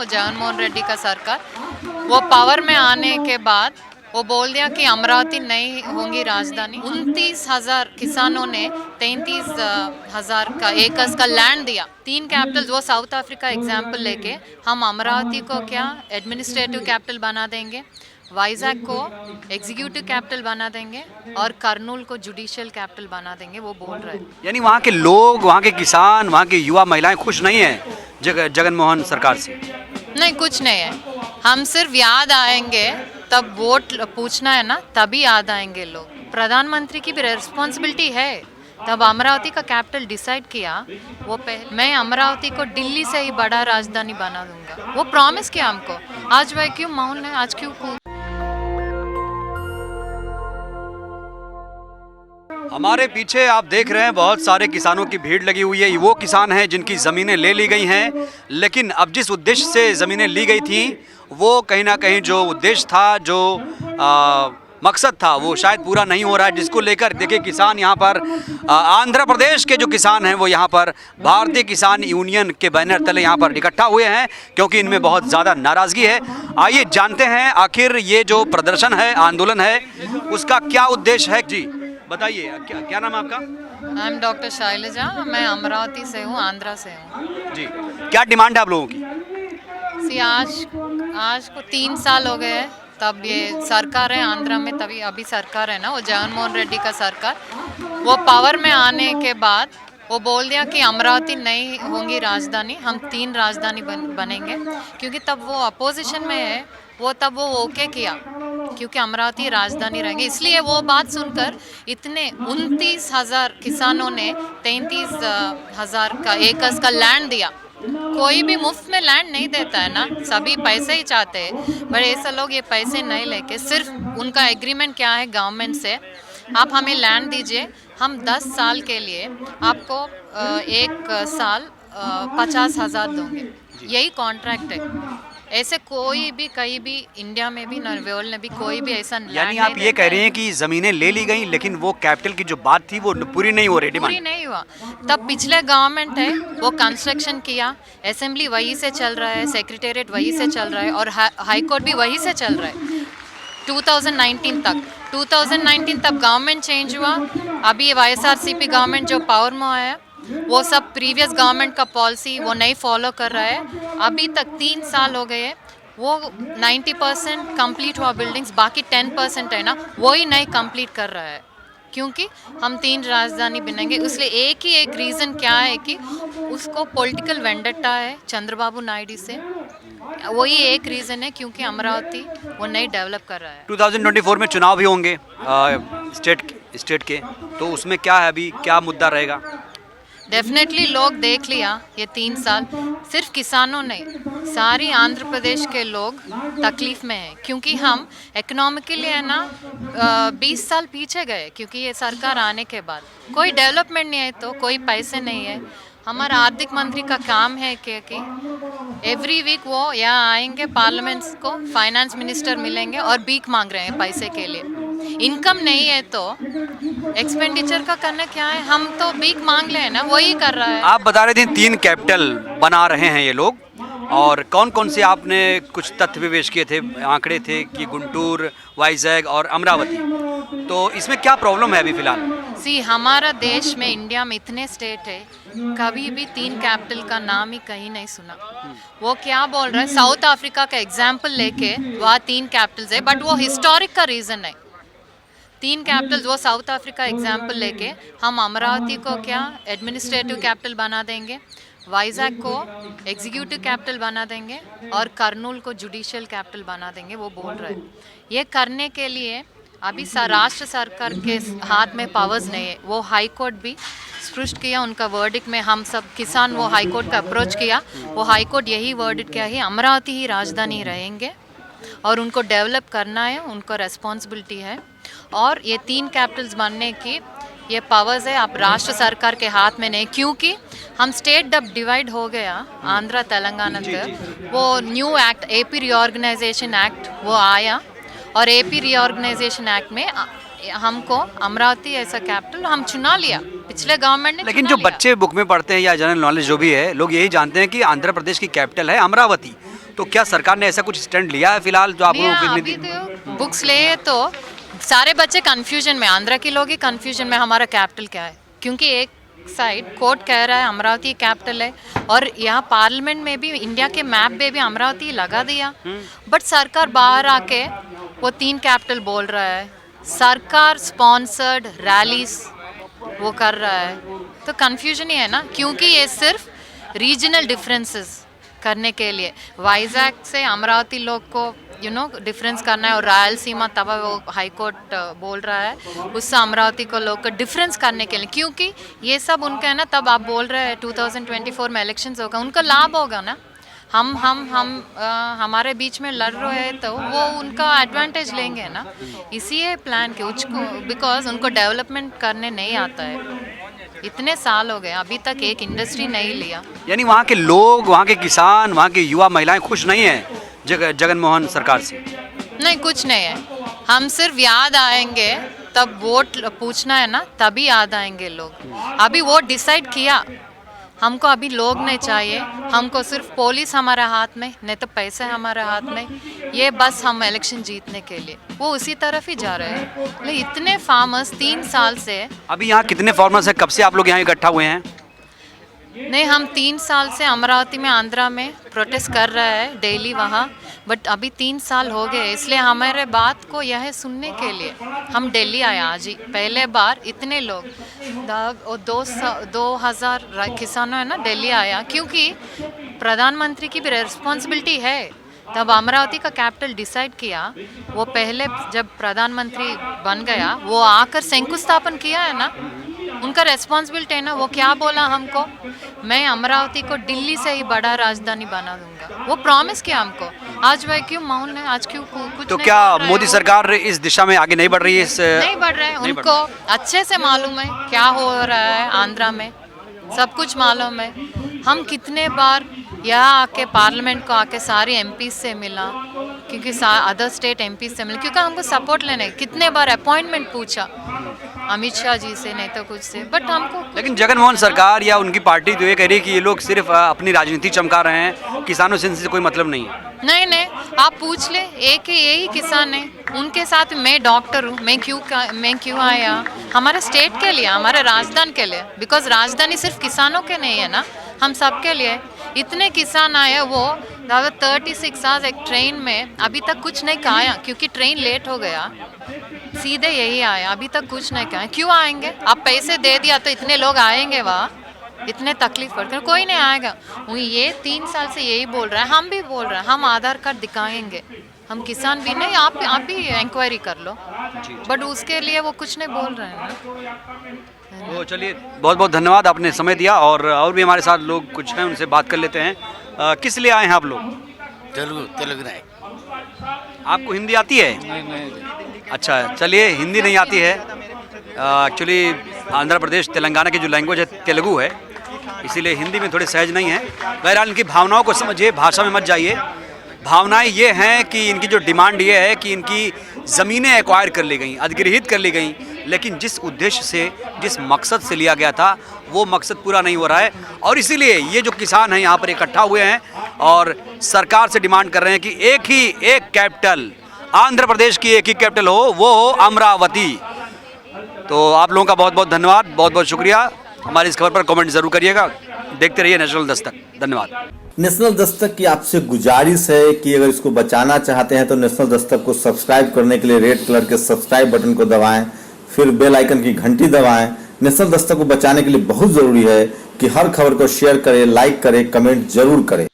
जगनमोहन रेड्डी का सरकार वो पावर में आने के बाद वो बोल दिया कि अमरावती नहीं होंगी राजधानी। 29,000 किसानों ने 33,000 का एकर्स का लैंड दिया। 3 कैपिटल्स, वो साउथ अफ्रीका एग्जाम्पल लेके हम अमरावती को क्या एडमिनिस्ट्रेटिव कैपिटल बना देंगे, वाइजैक को एग्जीक्यूटिव कैपिटल बना देंगे और कर्नूल को जुडिशियल कैपिटल बना देंगे, वो बोल रहे हैं। यानी वहाँ के लोग, वहाँ के किसान, वहाँ के युवा महिलाएं खुश नहीं हैं जगनमोहन सरकार से? नहीं, कुछ नहीं है। हम सिर्फ याद आएंगे तब वोट पूछना है ना, तभी याद आएंगे लोग। प्रधानमंत्री की भी रिस्पॉन्सिबिलिटी है। तब अमरावती का कैपिटल डिसाइड किया, वो पहले मैं अमरावती को दिल्ली से ही बड़ा राजधानी बना दूंगा, वो प्रॉमिस किया हमको। आज वह क्यों मौन है, आज क्यों हमारे पीछे आप देख रहे हैं बहुत सारे किसानों की भीड़ लगी हुई है। वो किसान हैं जिनकी ज़मीनें ले ली गई हैं, लेकिन अब जिस उद्देश्य से ज़मीनें ली गई थी वो कहीं ना कहीं जो उद्देश्य था, जो मकसद था, वो शायद पूरा नहीं हो रहा है। जिसको लेकर देखिए किसान यहाँ पर आंध्र प्रदेश के जो किसान हैं वो यहाँ पर भारतीय किसान यूनियन के बैनर तले यहाँ पर इकट्ठा हुए हैं, क्योंकि इनमें बहुत ज़्यादा नाराज़गी है। आइए जानते हैं आखिर ये जो प्रदर्शन है, आंदोलन है, उसका क्या उद्देश्य है। जी बताइए, क्या नाम है आपका? आई एम डॉक्टर शैलजा, मैं अमरावती से हूँ, आंध्रा से हूँ। जी, क्या डिमांड है आप लोगों की? आज को 3 साल हो गए हैं, तब ये सरकार है आंध्रा में, तभी अभी सरकार है ना, वो जगनमोहन रेड्डी का सरकार, वो पावर में आने के बाद वो बोल दिया कि अमरावती नहीं होंगी राजधानी, हम 3 राजधानी बनेंगे। क्योंकि तब वो अपोजिशन में है, तब वो ओके किया क्योंकि अमरावती राजधानी रहेंगे। इसलिए वो बात सुनकर इतने 29,000 किसानों ने 33,000 का एकर्स का लैंड दिया। कोई भी मुफ्त में लैंड नहीं देता है ना, सभी पैसे ही चाहते हैं। बट ऐसे लोग ये पैसे नहीं लेके, सिर्फ उनका एग्रीमेंट क्या है गवर्नमेंट से, आप हमें लैंड दीजिए, हम 10 साल के लिए आपको 1 साल 50,000 दोगे, यही कॉन्ट्रैक्ट है। ऐसे कोई भी कहीं भी इंडिया में भी, वर्ल्ड में भी कोई भी ऐसा यानी आप ये कह रहे हैं कि ज़मीनें ले ली गई, लेकिन वो कैपिटल की जो बात थी वो पूरी नहीं हो रही, पूरी नहीं हुआ। तब पिछले गवर्नमेंट है वो कंस्ट्रक्शन किया, असेंबली वहीं से चल रहा है, सेक्रेटेरिएट वहीं से चल रहा है और हाई कोर्ट भी वहीं से चल रहा है 2019 तक। 2019 तब गवर्नमेंट चेंज हुआ, अभी YSRCP गवर्नमेंट जो पावर में आया, वो सब प्रीवियस गवर्नमेंट का पॉलिसी वो नहीं फॉलो कर रहा है। अभी तक 3 साल हो गए, वो 90% कंप्लीट हुआ बिल्डिंग्स, बाकी 10% है ना, वो ही नहीं कंप्लीट कर रहा है। क्योंकि हम 3 राजधानी बनेंगे, इसलिए एक रीज़न क्या है कि उसको पॉलिटिकल वेंडट्टा है चंद्रबाबू नायडू से, वही एक रीज़न है, क्योंकि अमरावती वो नहीं डेवलप कर रहा है। 2024 में चुनाव भी होंगे स्टेट के, तो उसमें क्या है, अभी क्या मुद्दा रहेगा? डेफिनेटली लोग देख लिया ये 3 साल, सिर्फ किसानों नहीं, सारी आंध्र प्रदेश के लोग तकलीफ में हैं। क्योंकि हम इकोनॉमिकली है ना 20 साल पीछे गए, क्योंकि ये सरकार आने के बाद कोई डेवलपमेंट नहीं है, तो कोई पैसे नहीं है। हमारा आर्थिक मंत्री का काम है कि एवरी वीक वो यहाँ आएंगे, पार्लियामेंट्स को फाइनेंस मिनिस्टर मिलेंगे और भीख मांग रहे हैं पैसे के लिए। इनकम नहीं है तो एक्सपेंडिचर का करना क्या है, हम तो भीख मांग ले ना, वही कर रहा है। आप बता रहे थे 3 कैपिटल बना रहे हैं ये लोग, और कौन कौन से आपने कुछ तथ्य भी पेश किए थे, आंकड़े थे कि गुंटूर, वाइजैग और अमरावती, तो इसमें क्या प्रॉब्लम है अभी फिलहाल? हमारा देश में, इंडिया में इतने स्टेट है, कभी भी 3 कैपिटल का नाम ही कहीं नहीं सुना। वो क्या बोल रहा है, साउथ अफ्रीका का एग्जाम्पल लेके वहाँ 3 कैपिटल्स है, बट वो हिस्टोरिक का रीज़न है। 3 कैपिटल्स, वो साउथ अफ्रीका एग्जाम्पल लेके हम अमरावती को क्या एडमिनिस्ट्रेटिव कैपिटल बना देंगे, वाइजैक को एग्जीक्यूटिव कैपिटल बना देंगे और कर्नूल को जुडिशियल कैपिटल बना देंगे, वो बोल रहे हैं। ये करने के लिए अभी राष्ट्र सरकार के हाथ में पावर्स नहीं है। वो हाई कोर्ट भी स्पष्ट किया उनका वर्डिक्ट में, हम सब किसान वो हाई कोर्ट का अप्रोच किया, वो हाई कोर्ट यही वर्डिक्ट किया है, अमरावती ही राजधानी रहेंगे और उनको डेवलप करना है, उनको रेस्पॉन्सिबिलिटी है। और ये 3 कैपिटल्स बनने की ये पावर्स है, आप राष्ट्र सरकार के हाथ में नहीं। क्योंकि हम स्टेट जब डिवाइड हो गया आंध्र तेलंगाना तक, वो new act AP reorganisation act वो आया, और AP रीऑर्गेनाइजेशन एक्ट में हमको अमरावती ऐसा कैपिटल हम चुना लिया, पिछले गवर्नमेंट ने। लेकिन जो बच्चे बुक में पढ़ते हैं या जनरल नॉलेज जो भी है, लोग यही जानते हैं कि आंध्र प्रदेश की कैपिटल है अमरावती, तो क्या सरकार ने ऐसा कुछ स्टैंड लिया है फिलहाल जो आप लोगों को अभी तो बुक्स ले तो सारे बच्चे कंफ्यूजन में, आंध्रा के लोग ही कंफ्यूजन में हमारा कैपिटल क्या है, क्योंकि एक साइड कोर्ट कह रहा है अमरावती कैपिटल है और यहाँ पार्लियामेंट में भी इंडिया के मैप पे भी अमरावती लगा दिया, बट सरकार बाहर आके वो 3 कैपिटल बोल रहा है। सरकार स्पॉन्सर्ड रैलीज वो कर रहा है, तो कंफ्यूजन ही है ना, क्योंकि ये सिर्फ रीजनल डिफरेंसेस करने के लिए वाइजैक से अमरावती लोग को डिफरेंस करना है और रायलसीमा तब वो हाई कोर्ट बोल रहा है उससे अमरावती को लोग को डिफरेंस करने के लिए, क्योंकि ये सब उनका है ना। तब आप बोल रहे हैं 2024 में इलेक्शंस होगा, उनका लाभ होगा ना। हम हमारे बीच में लड़ रहे हैं तो वो उनका एडवांटेज लेंगे ना, इसी प्लान के उसको, बिकॉज उनको डेवलपमेंट करने नहीं आता है। इतने साल हो गए अभी तक एक इंडस्ट्री नहीं लिया। यानी वहाँ के लोग, वहाँ के किसान, वहाँ के युवा महिलाएं खुश नहीं हैं जगन मोहन सरकार से? नहीं, कुछ नहीं है। हम सिर्फ याद आएंगे तब वोट पूछना है ना, तभी याद आएंगे लोग। अभी वोट डिसाइड किया, हमको अभी लोग नहीं चाहिए, हमको सिर्फ पुलिस हमारे हाथ में, नहीं तो पैसे हमारे हाथ में, ये बस हम इलेक्शन जीतने के लिए वो उसी तरफ ही जा रहे हैं। लेकिन इतने फार्मर्स 3 साल से, अभी यहाँ कितने फार्मर्स हैं? कब से आप लोग यहाँ इकट्ठा हुए हैं? नहीं, हम 3 साल से अमरावती में, आंध्रा में प्रोटेस्ट कर रहे हैं डेली वहाँ, बट अभी 3 साल हो गए, इसलिए हमारे बात को यह सुनने के लिए हम दिल्ली आए आज ही। पहले बार इतने लोग 2000 किसानों है ना दिल्ली आया, क्योंकि प्रधानमंत्री की भी रिस्पॉन्सिबिलिटी है। तब अमरावती का कैपिटल डिसाइड किया, वो पहले जब प्रधानमंत्री बन गया वो आकर शंकुस्थापन किया है ना, उनका रेस्पॉन्सिबिलिटी है ना। वो क्या बोला हमको, मैं अमरावती को दिल्ली से ही बड़ा राजधानी बना दूंगा, वो प्रॉमिस किया हमको। आज वह क्यों मौन है, आज क्यों कुछ तो नहीं क्या बोल रहे मोदी हो? सरकार इस दिशा में आगे नहीं बढ़ रही है? नहीं बढ़ रहे हैं, उनको अच्छे से मालूम है क्या हो रहा है आंध्रा में, सब कुछ मालूम है। हम कितने बार यहाँ आके पार्लियामेंट को आके सारे एमपी से मिला, क्योंकि अदर स्टेट एमपी से मिला, क्योंकि हमको सपोर्ट लेने कितने बार अपॉइंटमेंट पूछा अमित शाह जी से, नहीं तो कुछ से, बट हमको। लेकिन जगन मोहन सरकार या उनकी पार्टी तो ये कह रही है कि ये लोग सिर्फ अपनी राजनीति चमका रहे हैं, किसानों से इनसे कोई मतलब नहीं है। नहीं, आप पूछ ले, एक यही किसान है, उनके साथ मैं डॉक्टर हूँ, मैं क्यों आया हमारे स्टेट के लिए, हमारे राजधानी के लिए, बिकॉज राजधानी सिर्फ किसानों के नहीं है ना, हम सब के लिए। इतने किसान आए, वो 36 आवर्स एक ट्रेन में, अभी तक कुछ नहीं खाया, क्योंकि ट्रेन लेट हो गया, सीधे यही आया, अभी तक कुछ नहीं खाया। क्यों आएंगे? आप पैसे दे दिया तो इतने लोग आएंगे वहाँ, इतने तकलीफ पड़कर कोई नहीं आएगा। ये 3 साल से यही बोल रहा है, हम भी बोल रहे हैं, हम आधार कार्ड दिखाएंगे, हम किसान भी नहीं, आप भी इंक्वायरी कर लो, बट उसके लिए वो कुछ नहीं बोल रहे हैं ना। तो चलिए, बहुत बहुत धन्यवाद, आपने समय दिया। और भी हमारे साथ लोग कुछ हैं, उनसे बात कर लेते हैं। किस लिए आए हैं आप लोग? तेलुगु नहीं। आपको हिंदी आती है? नहीं। अच्छा, चलिए, हिंदी नहीं आती है। एक्चुअली आंध्र प्रदेश तेलंगाना की जो लैंग्वेज है तेलुगु है, इसीलिए हिंदी में थोड़े सहज नहीं है। बहरहाल इनकी भावनाओं को समझिए, भाषा में मत जाइए। भावनाएं ये हैं कि इनकी जो डिमांड ये है कि इनकी ज़मीनें एक्वायर कर ली गई, अधिग्रहित कर ली गई, लेकिन जिस उद्देश्य से, जिस मकसद से लिया गया था, वो मकसद पूरा नहीं हो रहा है। और इसीलिए ये जो किसान हैं यहाँ पर इकट्ठा हुए हैं और सरकार से डिमांड कर रहे हैं कि एक कैपिटल, आंध्र प्रदेश की एक ही कैपिटल हो, वो हो अमरावती। तो आप लोगों का बहुत बहुत धन्यवाद, बहुत बहुत शुक्रिया। हमारी इस खबर पर कमेंट जरूर करिएगा। देखते रहिए नेशनल दस्तक। धन्यवाद। नेशनल दस्तक की आपसे गुजारिश है कि अगर इसको बचाना चाहते हैं तो नेशनल दस्तक को सब्सक्राइब करने के लिए रेड कलर के सब्सक्राइब बटन को दबाएं, फिर बेल आइकन की घंटी दबाएं। नेशनल दस्तक को बचाने के लिए बहुत जरूरी है कि हर खबर को शेयर करें, लाइक करें, कमेंट जरूर करें।